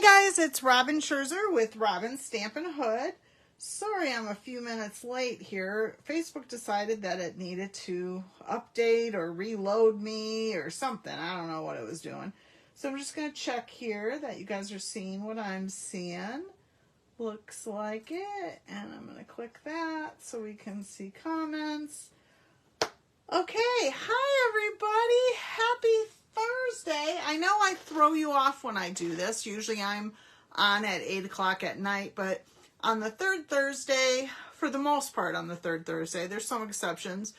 guys, it's Robin Scherzer with Robin Stampin' Hood. Sorry I'm a few minutes late here. Facebook decided that it needed to update or reload me or something. I don't know what it was doing. So I'm just going to check here that you guys are seeing what I'm seeing. Looks like it. And I'm going to click that so we can see comments. Okay, hi everybody. Happy Thursday. I know I throw you off when I do this. Usually I'm on at 8 o'clock at night, but on the third Thursday, for the most part on the third Thursday, there's some exceptions,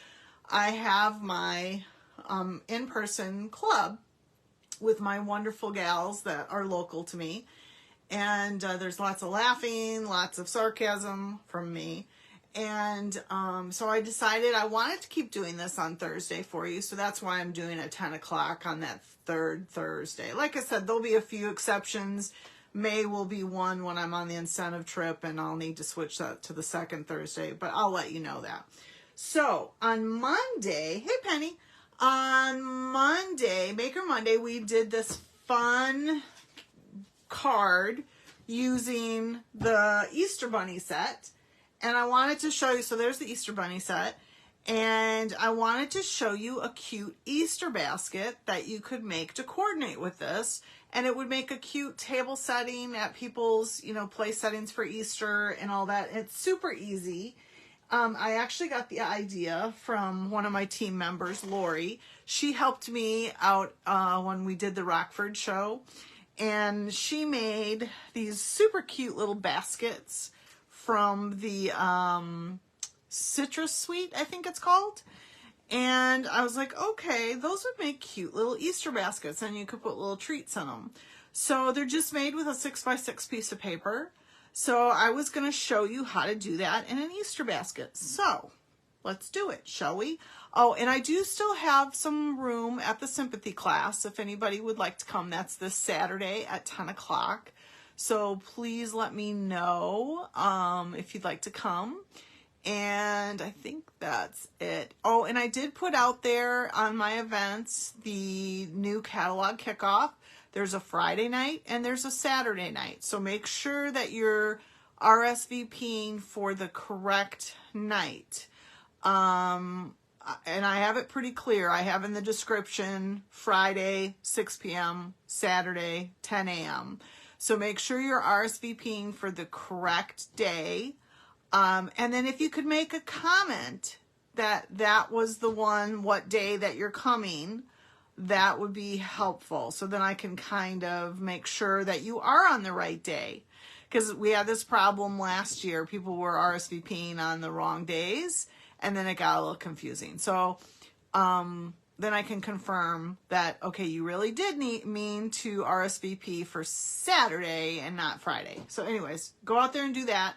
I have my in-person club with my wonderful gals that are local to me. And there's lots of laughing, lots of sarcasm from me. And so I decided I wanted to keep doing this on Thursday for you. So that's why I'm doing it 10 o'clock on that third Thursday. Like I said, there'll be a few exceptions. May will be one when I'm on the incentive trip, and I'll need to switch that to the second Thursday. But I'll let you know that. So on Monday, hey Penny, on Monday, Maker Monday, we did this fun card using the Easter Bunny set. And I wanted to show you, so there's the Easter Bunny set, and I wanted to show you a cute Easter basket that you could make to coordinate with this, and it would make a cute table setting at people's, place settings for Easter and all that. It's super easy. I actually got the idea from one of my team members, Lori. She helped me out when we did the Rockford show, and she made these super cute little baskets from the Citrus Suite, I think it's called. And I was like, okay, those would make cute little Easter baskets, and you could put little treats in them. So they're just made with a 6x6 piece of paper. So I was going to show you how to do that in an Easter basket. So let's do it, shall we? Oh, and I do still have some room at the sympathy class if anybody would like to come. That's this Saturday at 10 o'clock. So please let me know if you'd like to come. And I think that's it. Oh, and I did put out there on my events the new catalog kickoff. There's a Friday night and there's a Saturday night. So make sure that you're RSVPing for the correct night. And I have it pretty clear. I have in the description Friday, 6 p.m., Saturday, 10 a.m. So make sure you're RSVPing for the correct day. And then if you could make a comment that was the one, what day that you're coming, that would be helpful. So then I can kind of make sure that you are on the right day. Because we had this problem last year. People were RSVPing on the wrong days, and then it got a little confusing. So then I can confirm that, okay, you really did mean to RSVP for Saturday and not Friday. So anyways, go out there and do that.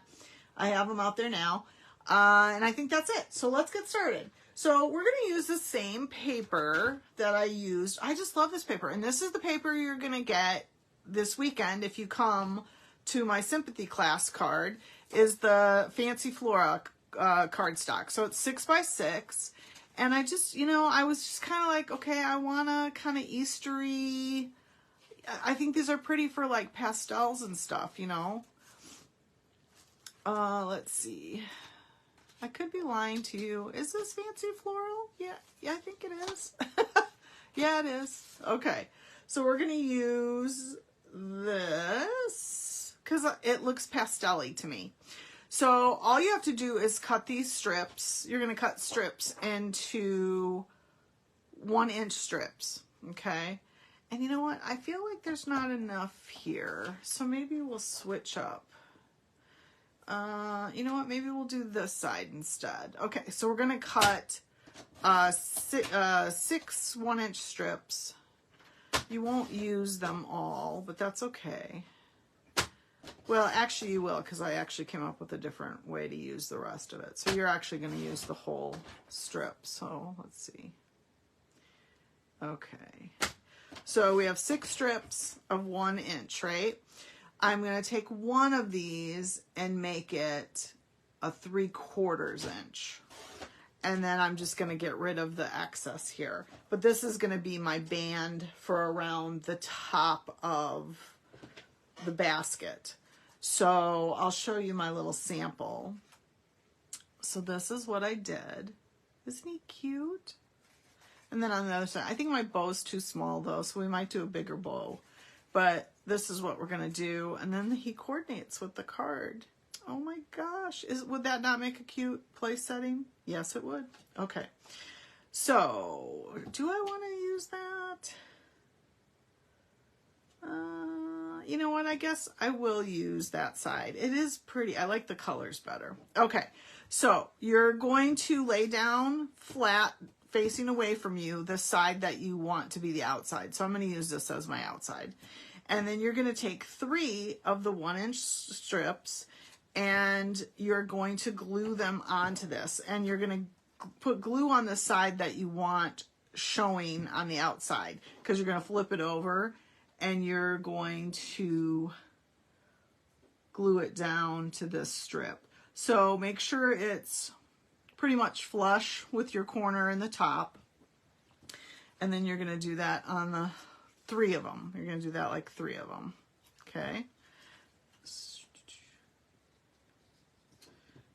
I have them out there now. And I think that's it. So let's get started. So we're going to use the same paper that I used. I just love this paper. And this is the paper you're going to get this weekend if you come to my sympathy class card, is the Fancy Flora cardstock. So it's 6x6. And I just, I was just kind of like, okay, I want to kind of Eastery. I think these are pretty for like pastels and stuff, Let's see. I could be lying to you. Is this Fancy Floral? Yeah, I think it is. Yeah, it is. Okay. So we're going to use this because it looks pastel-y to me. So all you have to do is cut these strips. You're going to cut strips into 1-inch strips, okay? And you know what? I feel like there's not enough here, so maybe we'll switch up. You know what? Maybe we'll do this side instead. Okay, so we're going to cut 6 1-inch strips. You won't use them all, but that's okay. Well, actually you will, because I actually came up with a different way to use the rest of it. So you're actually going to use the whole strip. So let's see. Okay. So we have 6 strips of 1 inch, right? I'm going to take one of these and make it a 3/4 inch. And then I'm just going to get rid of the excess here. But this is going to be my band for around the top of the basket. So I'll show you my little sample. So this is what I did. Isn't he cute? And then on the other side, I think my bow's too small though, so we might do a bigger bow. But this is what we're gonna do. And then he coordinates with the card. Oh my gosh, would that not make a cute place setting? Yes, it would. Okay. So, do I want to use that? You know what? I guess I will use that side. It is pretty. I like the colors better. Okay. So, you're going to lay down flat, facing away from you, the side that you want to be the outside. So, I'm going to use this as my outside. And then you're going to take 3 of the 1-inch strips, and you're going to glue them onto this. And you're going to put glue on the side that you want showing on the outside, because you're going to flip it over and you're going to glue it down to this strip. So make sure it's pretty much flush with your corner in the top. And then you're going to do that on the 3 of them. You're going to do that like 3 of them. Okay.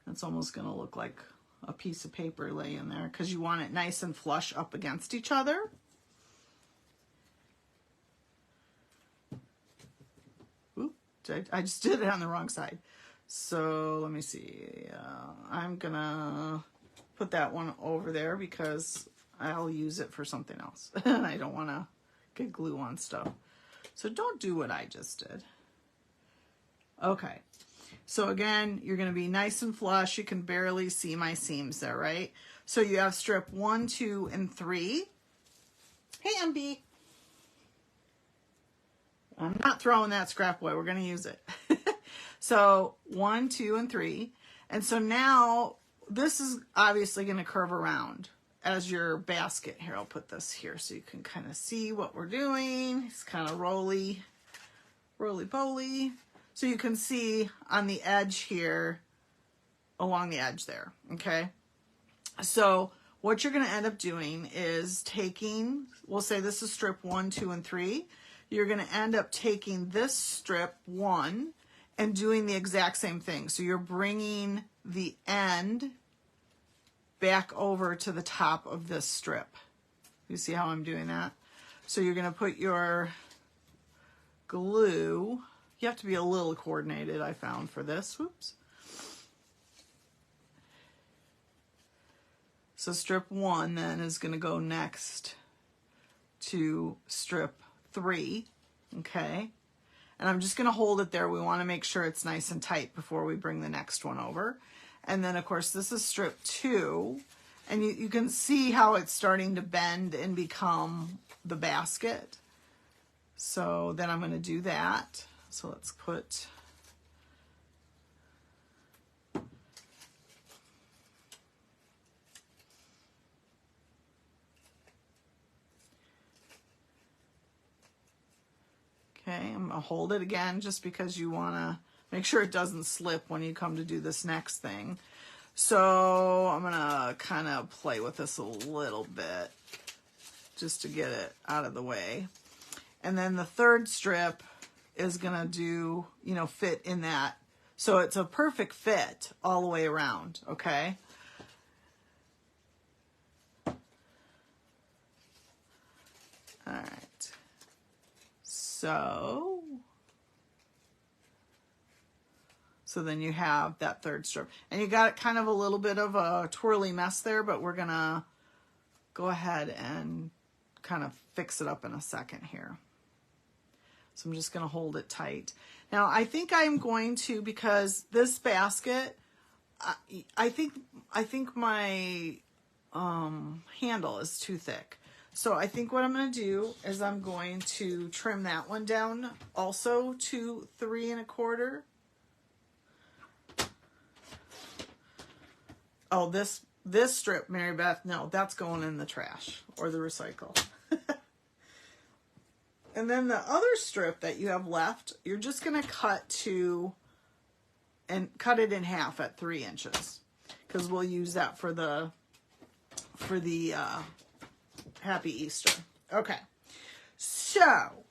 It's almost going to look like a piece of paper laying there because you want it nice and flush up against each other. Oop, I just did it on the wrong side. So let me see. I'm going to put that one over there because I'll use it for something else. And I don't want to get glue on stuff. So don't do what I just did. Okay. So again, you're going to be nice and flush. You can barely see my seams there, right? So you have strip 1, 2, and 3. Hey, MB. I'm not throwing that scrap away. We're going to use it. So 1, 2, and 3. And so now this is obviously going to curve around as your basket. Here, I'll put this here so you can kind of see what we're doing. It's kind of roly-poly. So you can see on the edge here, along the edge there, okay? So what you're going to end up doing is taking, we'll say this is strip 1, 2, and 3. You're going to end up taking this strip 1 and doing the exact same thing. So you're bringing the end back over to the top of this strip. You see how I'm doing that? So you're going to put your glue. You have to be a little coordinated, I found, for this. Whoops. So strip 1 then is going to go next to strip 3, okay? And I'm just going to hold it there. We want to make sure it's nice and tight before we bring the next one over. And then, of course, this is strip 2. And you can see how it's starting to bend and become the basket. So then I'm going to do that. So let's put okay, I'm going to hold it again just because you want to make sure it doesn't slip when you come to do this next thing. So I'm going to kind of play with this a little bit just to get it out of the way. And then the third strip is going to do, you know, fit in that. So it's a perfect fit all the way around, okay? All right. So then you have that third strip. And you got kind of a little bit of a twirly mess there, but we're going to go ahead and kind of fix it up in a second here. So I'm just going to hold it tight. Now, I think I'm going to, because this basket, I think my handle is too thick. So I think what I'm going to do is I'm going to trim that one down also to 3 1/4. Oh, this strip, Mary Beth, no, that's going in the trash or the recycle. And then the other strip that you have left, you're just going to cut it in half at 3 inches, because we'll use that for the Happy Easter. Okay, so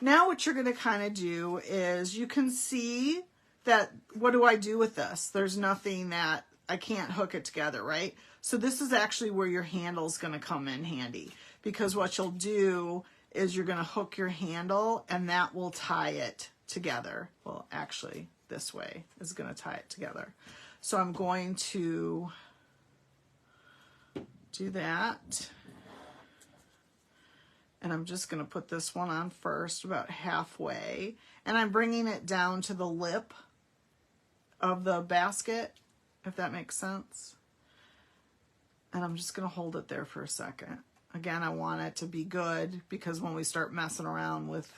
now what you're going to kind of do is you can see that, what do I do with this? There's nothing that, I can't hook it together, right? So this is actually where your handle's going to come in handy, because what you'll do is you're going to hook your handle and that will tie it together. Well, actually this way is going to tie it together. So I'm going to do that. And I'm just going to put this one on first, about halfway. And I'm bringing it down to the lip of the basket, if that makes sense. And I'm just going to hold it there for a second. Again, I want it to be good, because when we start messing around with,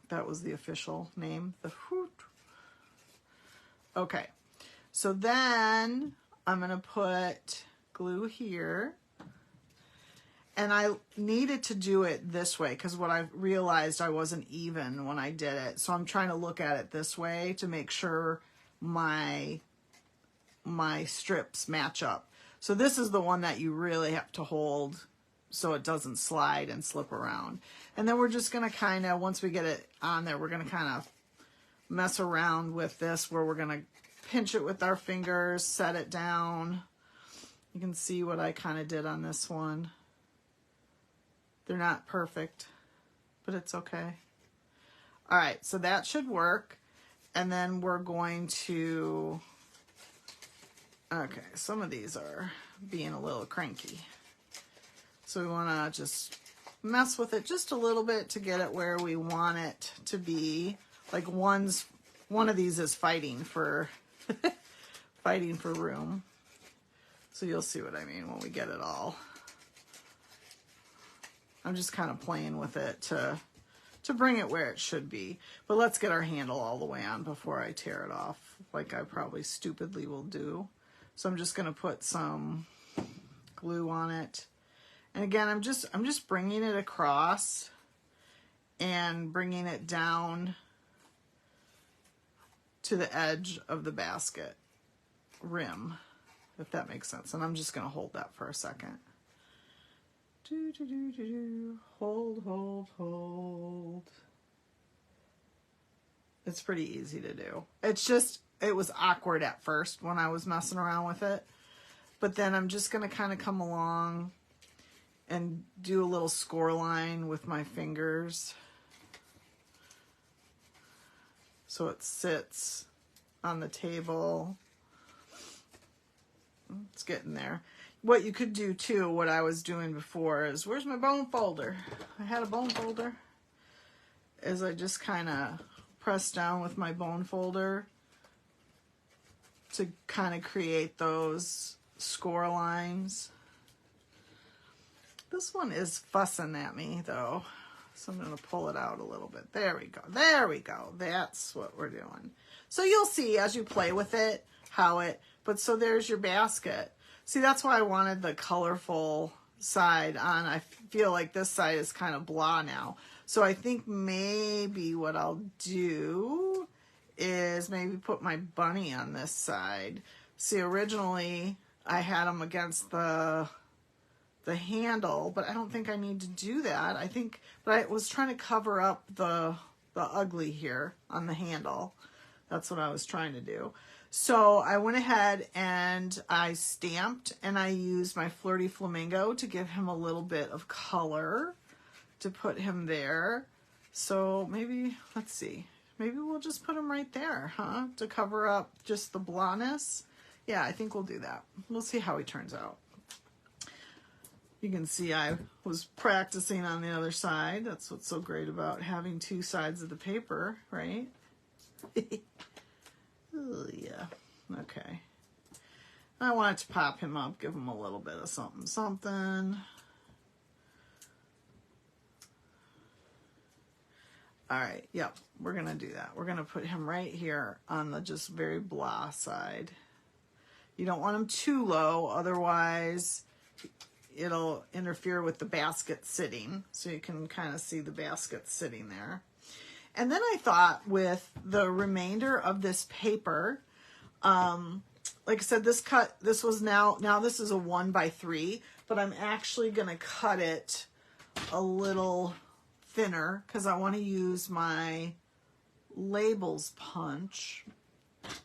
that was the official name, the hoot. Okay, so then I'm going to put glue here. And I needed to do it this way because what I realized, I wasn't even when I did it. So I'm trying to look at it this way to make sure my strips match up. So this is the one that you really have to hold so it doesn't slide and slip around. And then we're just going to kind of, once we get it on there, we're going to kind of mess around with this, where we're going to pinch it with our fingers, set it down. You can see what I kind of did on this one. They're not perfect, but it's okay. All right, so that should work. And then we're going to, okay, some of these are being a little cranky. So we want to just mess with it just a little bit to get it where we want it to be. Like one of these is fighting for fighting for room. So you'll see what I mean when we get it all. I'm just kind of playing with it to bring it where it should be. But let's get our handle all the way on before I tear it off, like I probably stupidly will do. So I'm just going to put some glue on it. And again, I'm just bringing it across and bringing it down to the edge of the basket rim, if that makes sense. And I'm just going to hold that for a second. Hold, hold, hold. It's pretty easy to do. It's just, it was awkward at first when I was messing around with it. But then I'm just going to kind of come along and do a little score line with my fingers. So it sits on the table. It's getting there. What you could do too, what I was doing before is, where's my bone folder? I had a bone folder. Is I just kind of press down with my bone folder to kind of create those score lines. This one is fussing at me though, so I'm going to pull it out a little bit. There we go. There we go. That's what we're doing. So you'll see as you play with it how it, but so there's your basket. See, that's why I wanted the colorful side on. I feel like this side is kind of blah now. So I think maybe what I'll do is maybe put my bunny on this side. See, originally I had them against the handle, but I don't think I need to do that. I think, but I was trying to cover up the ugly here on the handle. That's what I was trying to do. So I went ahead and I stamped, and I used my Flirty Flamingo to give him a little bit of color to put him there. So maybe, let's see, maybe we'll just put him right there, huh? To cover up just the blahness. Yeah, I think we'll do that. We'll see how he turns out. You can see I was practicing on the other side. That's what's so great about having two sides of the paper, right? Oh, yeah. Okay. I wanted to pop him up, give him a little bit of something, something. All right. Yep. We're going to do that. We're going to put him right here on the just very blah side. You don't want him too low, otherwise it'll interfere with the basket sitting. So you can kind of see the basket sitting there. And then I thought with the remainder of this paper, like I said, this was now this is a 1x3, but I'm actually going to cut it a little thinner because I want to use my labels punch.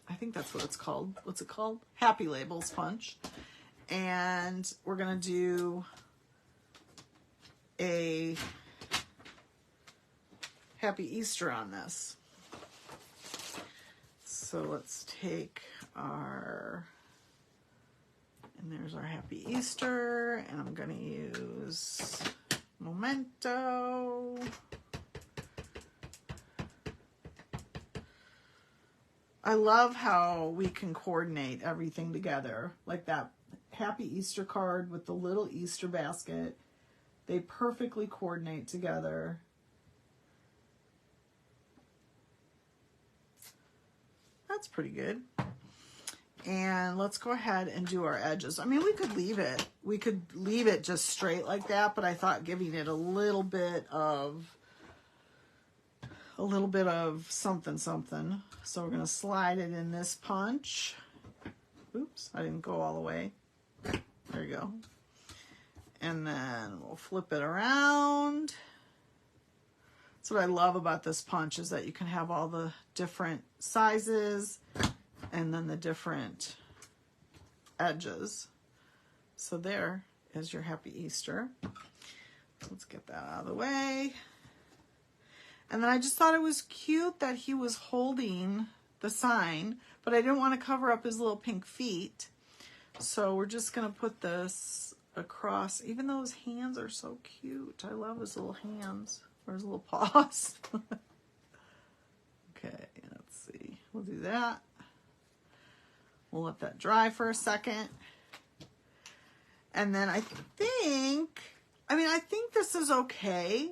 I think that's what it's called. What's it called? Happy Labels punch. And we're going to do a Happy Easter on this. So let's take our, and there's our Happy Easter, and I'm going to use Memento. I love how we can coordinate everything together, like that Happy Easter card with the little Easter basket. They perfectly coordinate together. That's pretty good. And let's go ahead and do our edges. I mean, we could leave it. We could leave it just straight like that, but I thought giving it a little bit of something. So we're going to slide it in this punch. Oops, I didn't go all the way. There you go. And then we'll flip it around. That's what I love about this punch, is that you can have all the different sizes and then the different edges. So there is your Happy Easter. Let's get that out of the way. And then I just thought it was cute that he was holding the sign, but I didn't want to cover up his little pink feet. So we're just going to put this across, even though his hands are so cute. I love his little hands, or his little paws. Okay, let's see. We'll do that. We'll let that dry for a second. And then I think this is okay,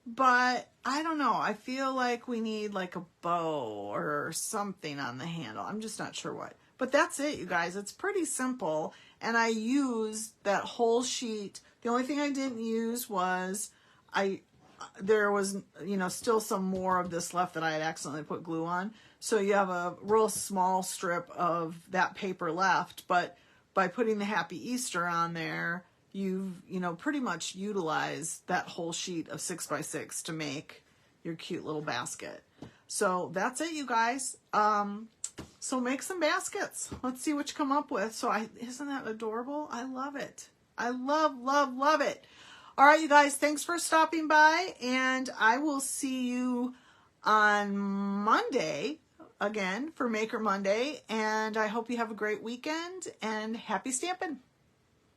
but I don't know. I feel like we need like a bow or something on the handle. I'm just not sure what. But that's it, you guys. It's pretty simple. And I used that whole sheet. The only thing I didn't use was there was, still some more of this left that I had accidentally put glue on. So you have a real small strip of that paper left. But by putting the Happy Easter on there, you've, pretty much utilized that whole sheet of 6x6 to make your cute little basket. So that's it, you guys. So make some baskets. Let's see what you come up with. So isn't that adorable? I love it. I love it. All right, you guys, thanks for stopping by, and I will see you on Monday again for Maker Monday, and I hope you have a great weekend, and happy stamping.